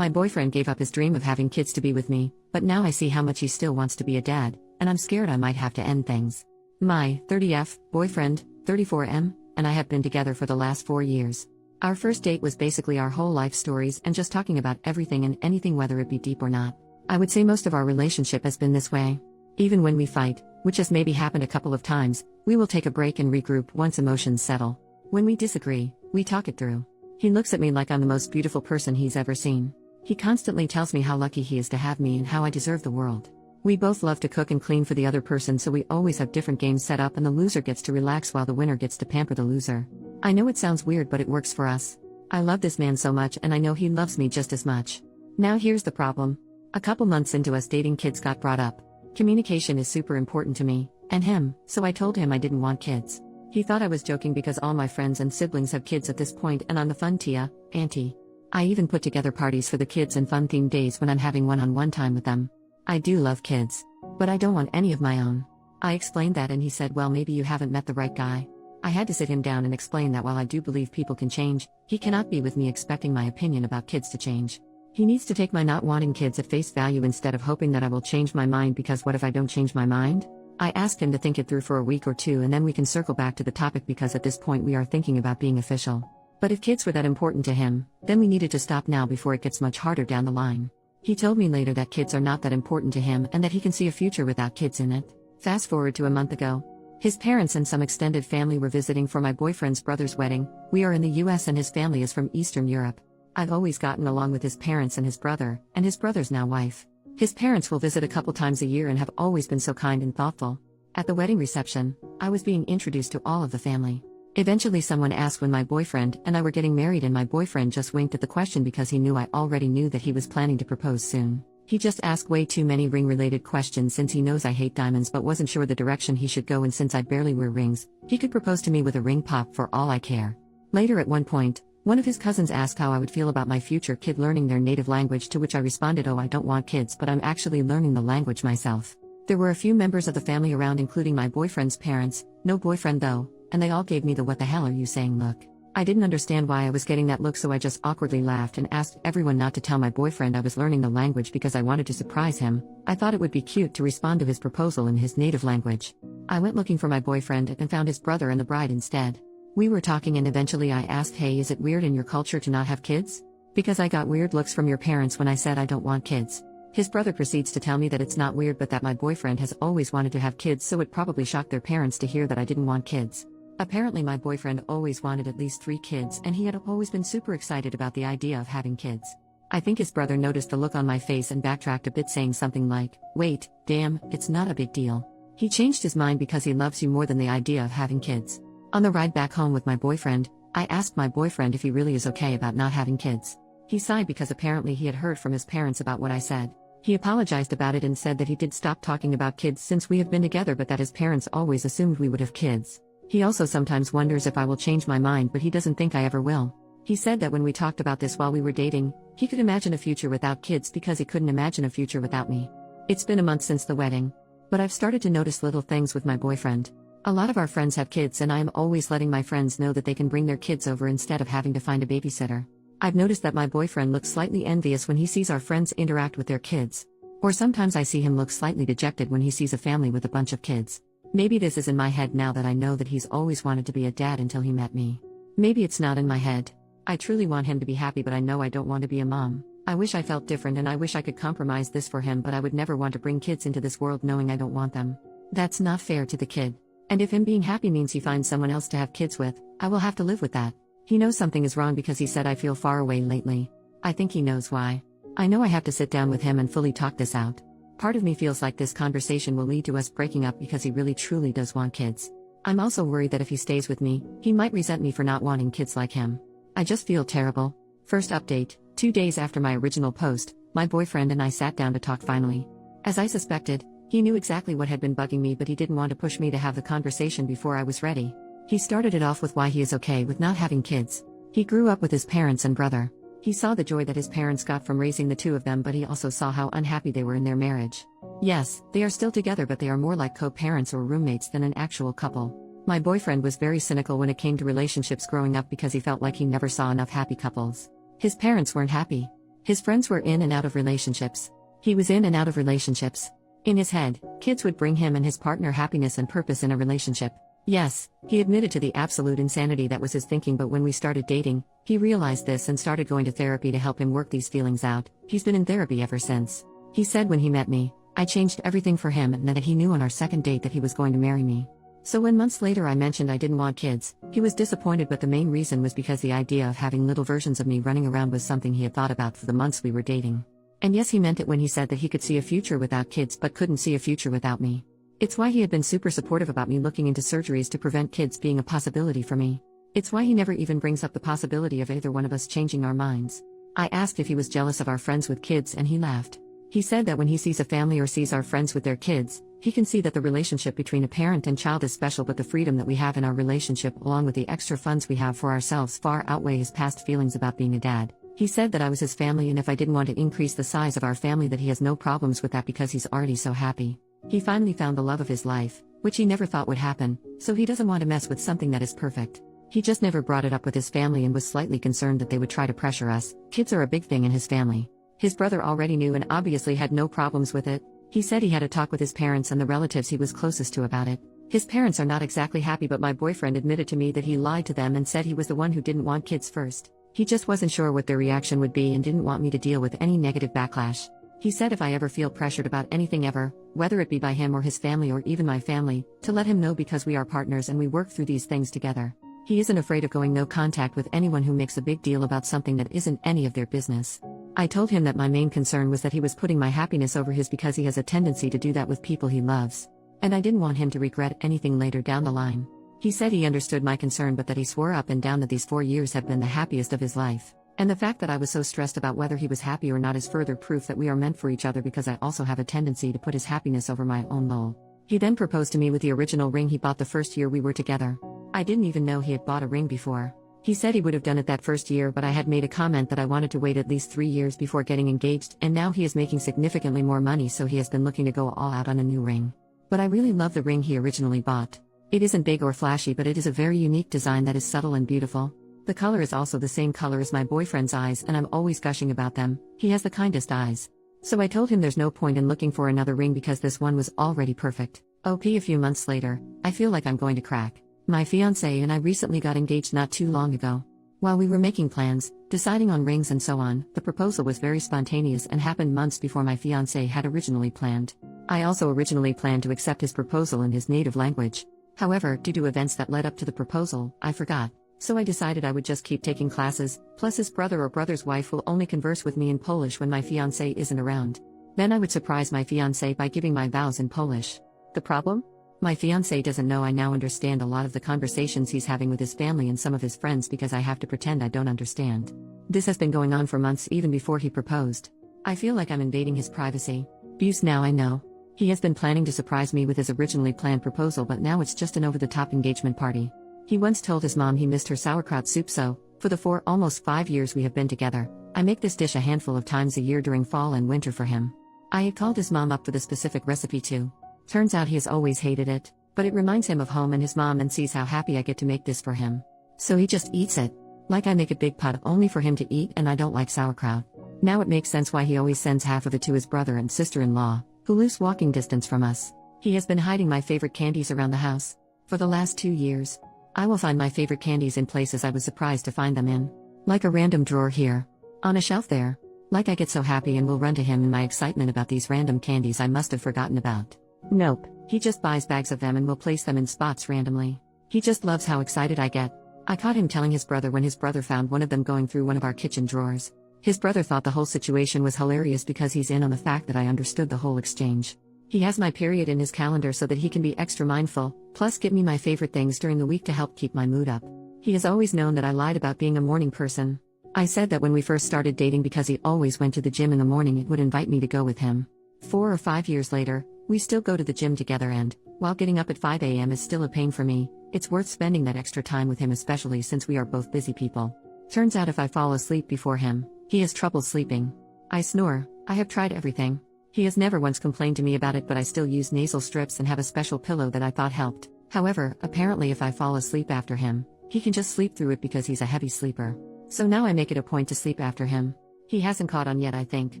My boyfriend gave up his dream of having kids to be with me, but now I see how much he still wants to be a dad, and I'm scared I might have to end things. My 30F boyfriend, 34M, and I have been together for the last 4 years. Our first date was basically our whole life stories and just talking about everything and anything, whether it be deep or not. I would say most of our relationship has been this way. Even when we fight, which has maybe happened a couple of times, we will take a break and regroup once emotions settle. When we disagree, we talk it through. He looks at me like I'm the most beautiful person he's ever seen. He constantly tells me how lucky he is to have me and how I deserve the world. We both love to cook and clean for the other person, so we always have different games set up and the loser gets to relax while the winner gets to pamper the loser. I know it sounds weird, but it works for us. I love this man so much and I know he loves me just as much. Now here's the problem. A couple months into us dating, kids got brought up. Communication is super important to me, and him, so I told him I didn't want kids. He thought I was joking because all my friends and siblings have kids at this point and I'm the fun tia, auntie. I even put together parties for the kids and fun-themed days when I'm having one-on-one time with them. I do love kids, but I don't want any of my own. I explained that and he said, well, maybe you haven't met the right guy. I had to sit him down and explain that while I do believe people can change, he cannot be with me expecting my opinion about kids to change. He needs to take my not wanting kids at face value instead of hoping that I will change my mind, because what if I don't change my mind? I asked him to think it through for a week or two and then we can circle back to the topic, because at this point we are thinking about being official. But if kids were that important to him, then we needed to stop now before it gets much harder down the line. He told me later that kids are not that important to him and that he can see a future without kids in it. Fast forward to a month ago. His parents and some extended family were visiting for my boyfriend's brother's wedding. We are in the US and his family is from Eastern Europe. I've always gotten along with his parents and his brother's now wife. His parents will visit a couple times a year and have always been so kind and thoughtful. At the wedding reception, I was being introduced to all of the family. Eventually someone asked when my boyfriend and I were getting married, and my boyfriend just winked at the question because he knew I already knew that he was planning to propose soon. He just asked way too many ring-related questions since he knows I hate diamonds but wasn't sure the direction he should go, and since I barely wear rings, he could propose to me with a ring pop for all I care. Later at one point, one of his cousins asked how I would feel about my future kid learning their native language, to which I responded, oh, I don't want kids, but I'm actually learning the language myself. There were a few members of the family around, including my boyfriend's parents, no boyfriend though, and they all gave me the what the hell are you saying look. I didn't understand why I was getting that look, so I just awkwardly laughed and asked everyone not to tell my boyfriend I was learning the language because I wanted to surprise him. I thought it would be cute to respond to his proposal in his native language. I went looking for my boyfriend and found his brother and the bride instead. We were talking and eventually I asked, hey, is it weird in your culture to not have kids? Because I got weird looks from your parents when I said I don't want kids. His brother proceeds to tell me that it's not weird but that my boyfriend has always wanted to have kids, so it probably shocked their parents to hear that I didn't want kids. Apparently my boyfriend always wanted at least 3 kids and he had always been super excited about the idea of having kids. I think his brother noticed the look on my face and backtracked a bit, saying something like, wait, damn, it's not a big deal. He changed his mind because he loves you more than the idea of having kids. On the ride back home with my boyfriend, I asked my boyfriend if he really is okay about not having kids. He sighed because apparently he had heard from his parents about what I said. He apologized about it and said that he did stop talking about kids since we have been together, but that his parents always assumed we would have kids. He also sometimes wonders if I will change my mind, but he doesn't think I ever will. He said that when we talked about this while we were dating, he could imagine a future without kids because he couldn't imagine a future without me. It's been a month since the wedding, but I've started to notice little things with my boyfriend. A lot of our friends have kids and I am always letting my friends know that they can bring their kids over instead of having to find a babysitter. I've noticed that my boyfriend looks slightly envious when he sees our friends interact with their kids. Or sometimes I see him look slightly dejected when he sees a family with a bunch of kids. Maybe this is in my head now that I know that he's always wanted to be a dad until he met me. Maybe it's not in my head. I truly want him to be happy, but I know I don't want to be a mom. I wish I felt different and I wish I could compromise this for him, but I would never want to bring kids into this world knowing I don't want them. That's not fair to the kid. And if him being happy means he finds someone else to have kids with, I will have to live with that. He knows something is wrong because he said I feel far away lately. I think he knows why. I know I have to sit down with him and fully talk this out. Part of me feels like this conversation will lead to us breaking up because he really truly does want kids. I'm also worried that if he stays with me, he might resent me for not wanting kids like him. I just feel terrible. First update, 2 days after my original post, my boyfriend and I sat down to talk finally. As I suspected, he knew exactly what had been bugging me, but he didn't want to push me to have the conversation before I was ready. He started it off with why he is okay with not having kids. He grew up with his parents and brother. He saw the joy that his parents got from raising the two of them, but he also saw how unhappy they were in their marriage. Yes, they are still together, but they are more like co-parents or roommates than an actual couple. My boyfriend was very cynical when it came to relationships growing up because he felt like he never saw enough happy couples. His parents weren't happy. His friends were in and out of relationships. He was in and out of relationships. In his head, kids would bring him and his partner happiness and purpose in a relationship. Yes, he admitted to the absolute insanity that was his thinking, but when we started dating, he realized this and started going to therapy to help him work these feelings out. He's been in therapy ever since. He said when he met me, I changed everything for him and that he knew on our second date that he was going to marry me. So when months later I mentioned I didn't want kids, he was disappointed, but the main reason was because the idea of having little versions of me running around was something he had thought about for the months we were dating. And yes, he meant it when he said that he could see a future without kids but couldn't see a future without me. It's why he had been super supportive about me looking into surgeries to prevent kids being a possibility for me. It's why he never even brings up the possibility of either one of us changing our minds. I asked if he was jealous of our friends with kids and he laughed. He said that when he sees a family or sees our friends with their kids, he can see that the relationship between a parent and child is special, but the freedom that we have in our relationship along with the extra funds we have for ourselves far outweigh his past feelings about being a dad. He said that I was his family and if I didn't want to increase the size of our family that he has no problems with that because he's already so happy. He finally found the love of his life, which he never thought would happen, so he doesn't want to mess with something that is perfect. He just never brought it up with his family and was slightly concerned that they would try to pressure us. Kids are a big thing in his family. His brother already knew and obviously had no problems with it. He said he had a talk with his parents and the relatives he was closest to about it. His parents are not exactly happy, but my boyfriend admitted to me that he lied to them and said he was the one who didn't want kids first. He just wasn't sure what their reaction would be and didn't want me to deal with any negative backlash. He said if I ever feel pressured about anything ever, whether it be by him or his family or even my family, to let him know because we are partners and we work through these things together. He isn't afraid of going no contact with anyone who makes a big deal about something that isn't any of their business. I told him that my main concern was that he was putting my happiness over his because he has a tendency to do that with people he loves. And I didn't want him to regret anything later down the line. He said he understood my concern but that he swore up and down that these 4 years have been the happiest of his life. And the fact that I was so stressed about whether he was happy or not is further proof that we are meant for each other because I also have a tendency to put his happiness over my own lol. He then proposed to me with the original ring he bought the first year we were together. I didn't even know he had bought a ring before. He said he would have done it that first year, but I had made a comment that I wanted to wait at least 3 years before getting engaged, and now he is making significantly more money, so he has been looking to go all out on a new ring. But I really love the ring he originally bought. It isn't big or flashy, but it is a very unique design that is subtle and beautiful. The color is also the same color as my boyfriend's eyes, and I'm always gushing about them. He has the kindest eyes. So I told him there's no point in looking for another ring because this one was already perfect. A few months later, I feel like I'm going to crack. My fiancé and I recently got engaged not too long ago. While we were making plans, deciding on rings and so on, the proposal was very spontaneous and happened months before my fiancé had originally planned. I also originally planned to accept his proposal in his native language. However, due to events that led up to the proposal, I forgot. So I decided I would just keep taking classes, plus his brother or brother's wife will only converse with me in Polish when my fiancé isn't around. Then I would surprise my fiancé by giving my vows in Polish. The problem? My fiancé doesn't know I now understand a lot of the conversations he's having with his family and some of his friends because I have to pretend I don't understand. This has been going on for months even before he proposed. I feel like I'm invading his privacy. Abuse now I know. He has been planning to surprise me with his originally planned proposal, but now it's just an over-the-top engagement party. He once told his mom he missed her sauerkraut soup, so, for the almost 5 years we have been together, I make this dish a handful of times a year during fall and winter for him. I had called his mom up for the specific recipe too. Turns out he has always hated it, but it reminds him of home and his mom and sees how happy I get to make this for him. So he just eats it. Like I make a big pot only for him to eat and I don't like sauerkraut. Now it makes sense why he always sends half of it to his brother and sister-in-law, who lives walking distance from us. He has been hiding my favorite candies around the house. For the last 2 years. I will find my favorite candies in places I was surprised to find them in. Like a random drawer here. On a shelf there. Like I get so happy and will run to him in my excitement about these random candies I must have forgotten about. Nope, he just buys bags of them and will place them in spots randomly. He just loves how excited I get. I caught him telling his brother when his brother found one of them going through one of our kitchen drawers. His brother thought the whole situation was hilarious because he's in on the fact that I understood the whole exchange. He has my period in his calendar so that he can be extra mindful, plus get me my favorite things during the week to help keep my mood up. He has always known that I lied about being a morning person. I said that when we first started dating because he always went to the gym in the morning it would invite me to go with him. 4 or 5 years later, we still go to the gym together and, while getting up at 5 a.m. is still a pain for me, it's worth spending that extra time with him especially since we are both busy people. Turns out if I fall asleep before him, he has trouble sleeping. I snore. I have tried everything. He has never once complained to me about it, but I still use nasal strips and have a special pillow that I thought helped. However, apparently if I fall asleep after him, he can just sleep through it because he's a heavy sleeper. So now I make it a point to sleep after him. He hasn't caught on yet, I think.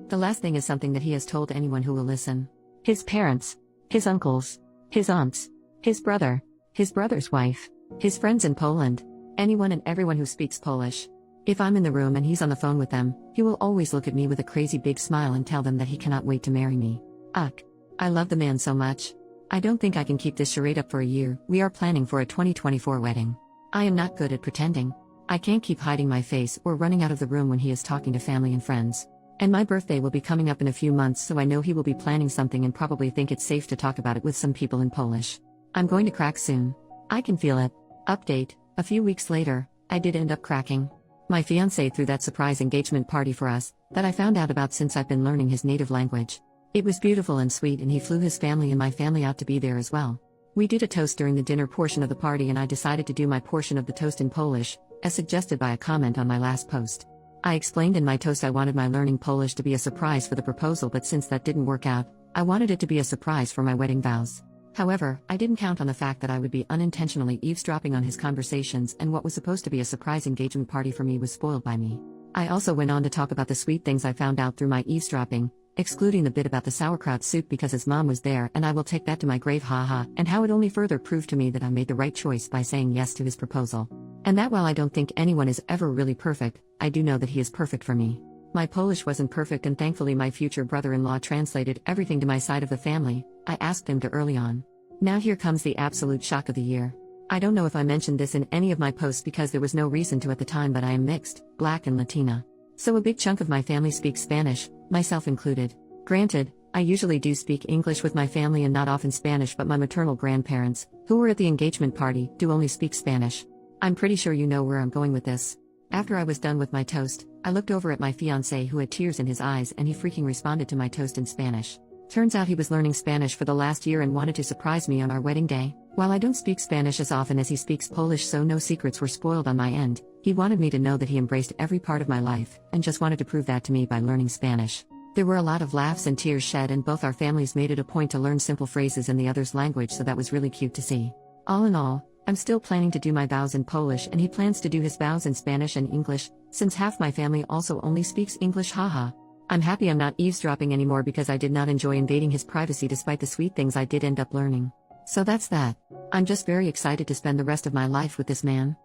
The last thing is something that he has told anyone who will listen. His parents, his uncles, his aunts, his brother, his brother's wife, his friends in Poland, anyone and everyone who speaks Polish. If I'm in the room and he's on the phone with them, he will always look at me with a crazy big smile and tell them that he cannot wait to marry me. Ugh. I love the man so much. I don't think I can keep this charade up for a year. We are planning for a 2024 wedding. I am not good at pretending. I can't keep hiding my face or running out of the room when he is talking to family and friends. And my birthday will be coming up in a few months, so I know he will be planning something and probably think it's safe to talk about it with some people in Polish. I'm going to crack soon. I can feel it. Update: a few weeks later, I did end up cracking. My fiancé threw that surprise engagement party for us, that I found out about since I've been learning his native language. It was beautiful and sweet, and he flew his family and my family out to be there as well. We did a toast during the dinner portion of the party, and I decided to do my portion of the toast in Polish, as suggested by a comment on my last post. I explained in my toast I wanted my learning Polish to be a surprise for the proposal, but since that didn't work out, I wanted it to be a surprise for my wedding vows. However, I didn't count on the fact that I would be unintentionally eavesdropping on his conversations, and what was supposed to be a surprise engagement party for me was spoiled by me. I also went on to talk about the sweet things I found out through my eavesdropping, excluding the bit about the sauerkraut soup because his mom was there, and I will take that to my grave, haha, and how it only further proved to me that I made the right choice by saying yes to his proposal. And that while I don't think anyone is ever really perfect, I do know that he is perfect for me. My Polish wasn't perfect, and thankfully my future brother-in-law translated everything to my side of the family. I asked him to early on. Now here comes the absolute shock of the year. I don't know if I mentioned this in any of my posts because there was no reason to at the time, but I am mixed, Black and Latina. So a big chunk of my family speaks Spanish, myself included. Granted, I usually do speak English with my family and not often Spanish, but my maternal grandparents, who were at the engagement party, do only speak Spanish. I'm pretty sure you know where I'm going with this. After I was done with my toast, I looked over at my fiancé, who had tears in his eyes, and he freaking responded to my toast in Spanish. Turns out he was learning Spanish for the last year and wanted to surprise me on our wedding day. While I don't speak Spanish as often as he speaks Polish, so no secrets were spoiled on my end, he wanted me to know that he embraced every part of my life, and just wanted to prove that to me by learning Spanish. There were a lot of laughs and tears shed, and both our families made it a point to learn simple phrases in the other's language, so that was really cute to see. All in all, I'm still planning to do my vows in Polish, and he plans to do his vows in Spanish and English, since half my family also only speaks English, haha. I'm happy I'm not eavesdropping anymore because I did not enjoy invading his privacy despite the sweet things I did end up learning. So that's that. I'm just very excited to spend the rest of my life with this man.